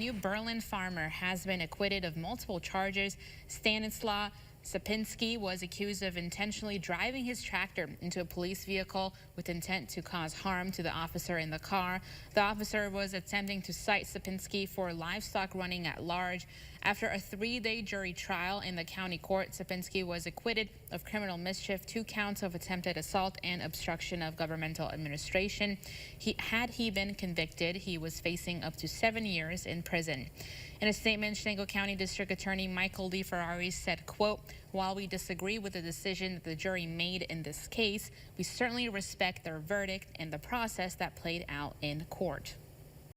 New Berlin farmer has been acquitted of multiple charges. Stanislaw Sapinski was accused of intentionally driving his tractor into a police vehicle with intent to cause harm to the officer in the car. The officer was attempting to cite Sapinski for livestock running at large. After a 3-day jury trial in the county court, Sapinski was acquitted of criminal mischief, 2 counts of attempted assault and obstruction of governmental administration. Had he been convicted, he was facing up to 7 years in prison. In a statement, Shenango County District Attorney Michael DeFerrari said, quote, "While we disagree with the decision that the jury made in this case, we certainly respect their verdict and the process that played out in court."